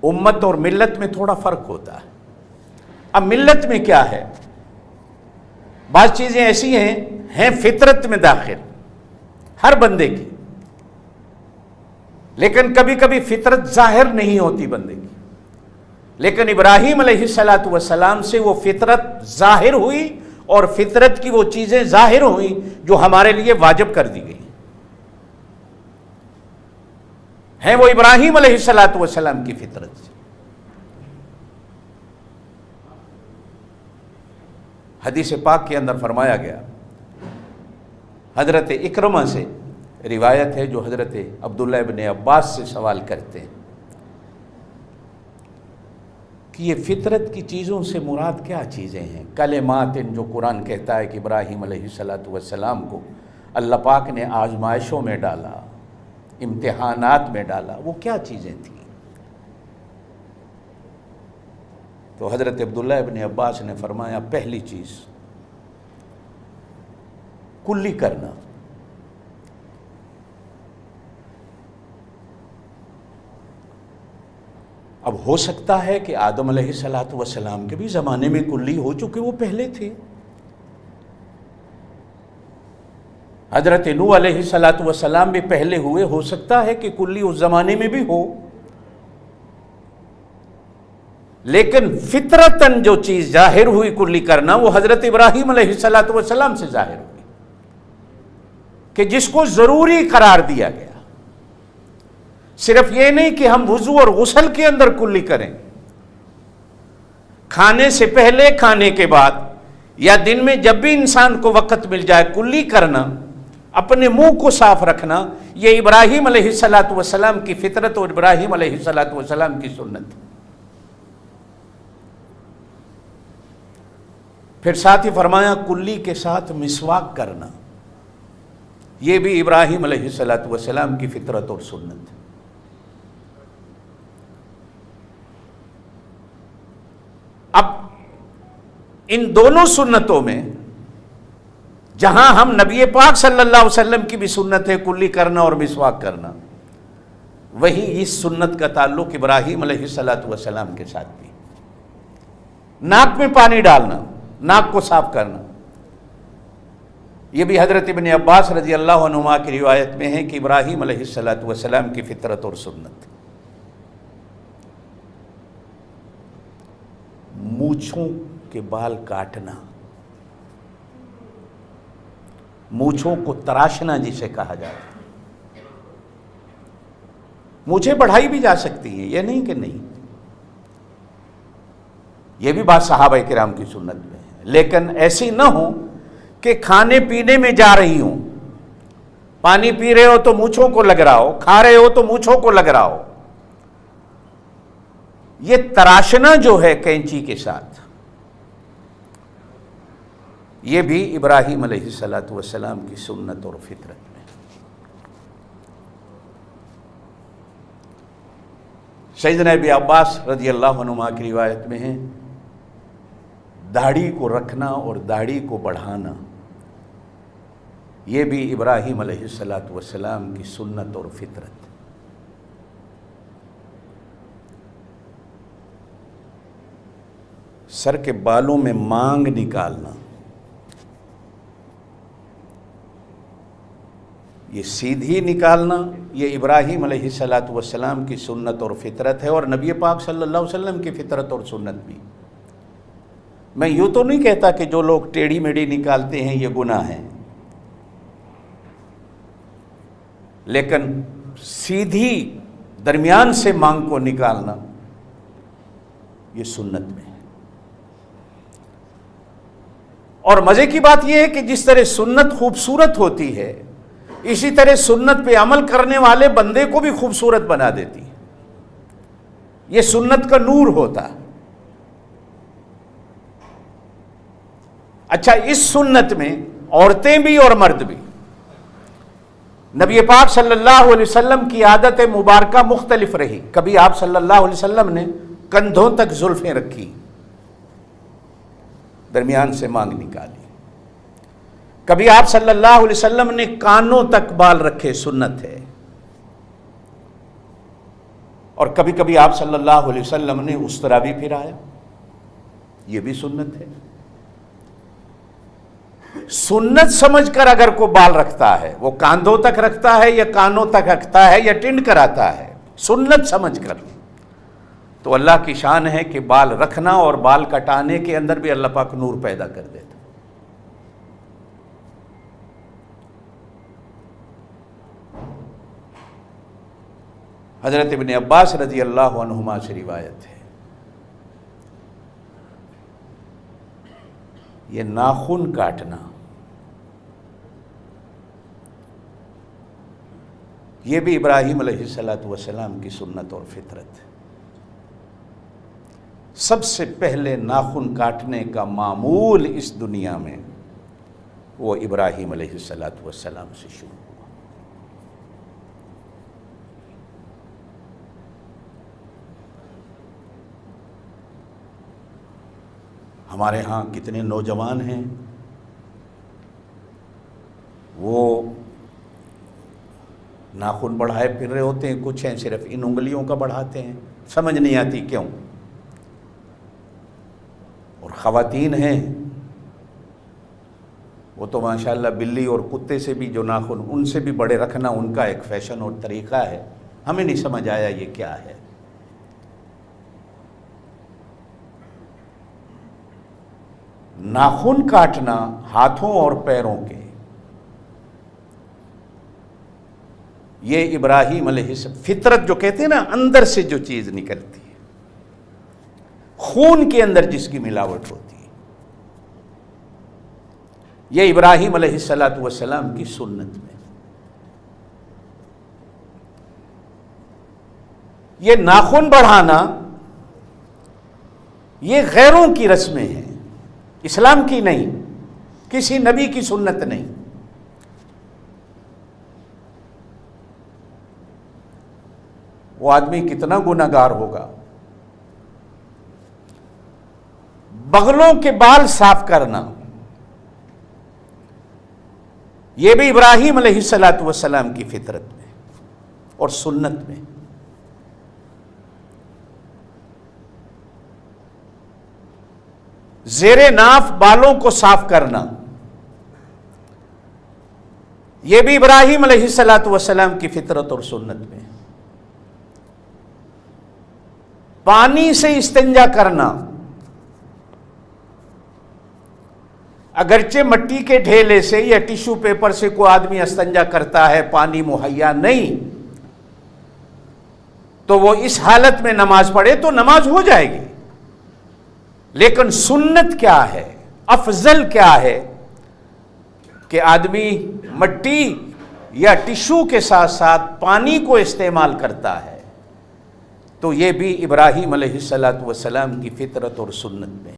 امت اور ملت میں تھوڑا فرق ہوتا ہے۔ اب ملت میں کیا ہے، بعض چیزیں ایسی ہیں فطرت میں داخل ہر بندے کی، لیکن کبھی کبھی فطرت ظاہر نہیں ہوتی بندے کی، لیکن ابراہیم علیہ السلام سے وہ فطرت ظاہر ہوئی، اور فطرت کی وہ چیزیں ظاہر ہوئیں جو ہمارے لیے واجب کر دی گئی ہیں، وہ ابراہیم علیہ السلام کی فطرت سے۔ حدیث پاک کے اندر فرمایا گیا، حضرت اکرمہ سے روایت ہے جو حضرت عبداللہ ابن عباس سے سوال کرتے ہیں کہ یہ فطرت کی چیزوں سے مراد کیا چیزیں ہیں؟ کلمات جو قرآن کہتا ہے کہ ابراہیم علیہ السلام کو اللہ پاک نے آزمائشوں میں ڈالا، امتحانات میں ڈالا، وہ کیا چیزیں تھیں؟ تو حضرت عبداللہ ابن عباس نے فرمایا، پہلی چیز کلی کرنا۔ اب ہو سکتا ہے کہ آدم علیہ السلام کے بھی زمانے میں کلی ہو چکے، وہ پہلے تھے۔ حضرت نوح علیہ السلام بھی پہلے ہوئے، ہو سکتا ہے کہ کلی اس زمانے میں بھی ہو، لیکن فطرتاً جو چیز ظاہر ہوئی کلی کرنا، وہ حضرت ابراہیم علیہ السلام سے ظاہر ہوئی، کہ جس کو ضروری قرار دیا گیا۔ صرف یہ نہیں کہ ہم وضو اور غسل کے اندر کلی کریں، کھانے سے پہلے، کھانے کے بعد، یا دن میں جب بھی انسان کو وقت مل جائے کلی کرنا، اپنے منہ کو صاف رکھنا، یہ ابراہیم علیہ السلام کی فطرت اور ابراہیم علیہ السلام کی سنت ہے۔ پھر ساتھ ہی فرمایا کلی کے ساتھ مسواک کرنا، یہ بھی ابراہیم علیہ السلام کی فطرت اور سنت ہے۔ اب ان دونوں سنتوں میں جہاں ہم نبی پاک صلی اللہ علیہ وسلم کی بھی سنت ہے کلی کرنا اور مسواک کرنا، وہی اس سنت کا تعلق ابراہیم علیہ السلام کے ساتھ بھی۔ ناک میں پانی ڈالنا، ناک کو صاف کرنا، یہ بھی حضرت ابن عباس رضی اللہ عنہما کی روایت میں ہے کہ ابراہیم علیہ السلام کی فطرت اور سنت۔ مونچھوں کے بال کاٹنا، مونچھوں کو تراشنا جسے کہا جاتا ہے، مونچھیں بڑھائی بھی جا سکتی ہیں، یہ نہیں کہ نہیں، یہ بھی بات صحابہ کرام کی سنت میں ہے، لیکن ایسی نہ ہو کہ کھانے پینے میں جا رہی ہوں، پانی پی رہے ہو تو مونچھوں کو لگ رہا ہو، کھا رہے ہو تو مونچھوں کو لگ رہا ہو۔ یہ تراشنا جو ہے کینچی کے ساتھ، یہ بھی ابراہیم علیہ السلام کی سنت اور فطرت میں۔ سیدنا ابن عباس رضی اللہ عنہما کی روایت میں ہے، داڑھی کو رکھنا اور داڑھی کو بڑھانا، یہ بھی ابراہیم علیہ السلام کی سنت اور فطرت۔ سر کے بالوں میں مانگ نکالنا، یہ سیدھی نکالنا، یہ ابراہیم علیہ السلام کی سنت اور فطرت ہے، اور نبی پاک صلی اللہ علیہ وسلم کی فطرت اور سنت بھی۔ میں یوں تو نہیں کہتا کہ جو لوگ ٹیڑھی میڑھی نکالتے ہیں یہ گناہ ہے، لیکن سیدھی درمیان سے مانگ کو نکالنا یہ سنت میں ہے۔ اور مزے کی بات یہ ہے کہ جس طرح سنت خوبصورت ہوتی ہے، اسی طرح سنت پہ عمل کرنے والے بندے کو بھی خوبصورت بنا دیتی ہے، یہ سنت کا نور ہوتا ہے۔ اچھا، اس سنت میں عورتیں بھی اور مرد بھی، نبی پاک صلی اللہ علیہ وسلم کی عادت مبارکہ مختلف رہی۔ کبھی آپ صلی اللہ علیہ وسلم نے کندھوں تک زلفیں رکھی، درمیان سے مانگ نکالی۔ کبھی آپ صلی اللہ علیہ وسلم نے کانوں تک بال رکھے، سنت ہے۔ اور کبھی کبھی آپ صلی اللہ علیہ وسلم نے اس طرح بھی پھرایا، یہ بھی سنت ہے۔ سنت سمجھ کر اگر کوئی بال رکھتا ہے، وہ کاندھوں تک رکھتا ہے یا کانوں تک رکھتا ہے یا ٹنڈ کراتا ہے، سنت سمجھ کر، تو اللہ کی شان ہے کہ بال رکھنا اور بال کٹانے کے اندر بھی اللہ پاک نور پیدا کر دیتا۔ حضرت ابن عباس رضی اللہ عنہما سے روایت ہے، یہ ناخن کاٹنا یہ بھی ابراہیم علیہ السلام کی سنت اور فطرت ہے۔ سب سے پہلے ناخن کاٹنے کا معمول اس دنیا میں وہ ابراہیم علیہ السلام سے شروع ہوا۔ ہمارے ہاں کتنے نوجوان ہیں وہ ناخن بڑھائے پھر رہے ہوتے ہیں، کچھ ہیں صرف ان انگلیوں کا بڑھاتے ہیں، سمجھ نہیں آتی کیوں۔ اور خواتین ہیں وہ تو ماشاءاللہ بلی اور کتے سے بھی جو ناخن ان سے بھی بڑے رکھنا ان کا ایک فیشن اور طریقہ ہے، ہمیں نہیں سمجھ آیا یہ کیا ہے۔ ناخن کاٹنا ہاتھوں اور پیروں کے، یہ ابراہیم علیہ السلام فطرت جو کہتے ہیں نا، اندر سے جو چیز نکلتی ہے، خون کے اندر جس کی ملاوٹ ہوتی ہے، یہ ابراہیم علیہ السلام کی سنت میں۔ یہ ناخن بڑھانا یہ غیروں کی رسمیں ہیں، اسلام کی نہیں، کسی نبی کی سنت نہیں۔ وہ آدمی کتنا گنہگار ہوگا۔ بغلوں کے بال صاف کرنا یہ بھی ابراہیم علیہ السلام کی فطرت میں اور سنت میں۔ زیر ناف بالوں کو صاف کرنا یہ بھی ابراہیم علیہ السلام کی فطرت اور سنت میں۔ پانی سے استنجا کرنا، اگرچہ مٹی کے ڈھیلے سے یا ٹیشو پیپر سے کوئی آدمی استنجا کرتا ہے، پانی مہیا نہیں، تو وہ اس حالت میں نماز پڑھے تو نماز ہو جائے گی، لیکن سنت کیا ہے، افضل کیا ہے کہ آدمی مٹی یا ٹیشو کے ساتھ ساتھ پانی کو استعمال کرتا ہے، تو یہ بھی ابراہیم علیہ السلام کی فطرت اور سنت میں۔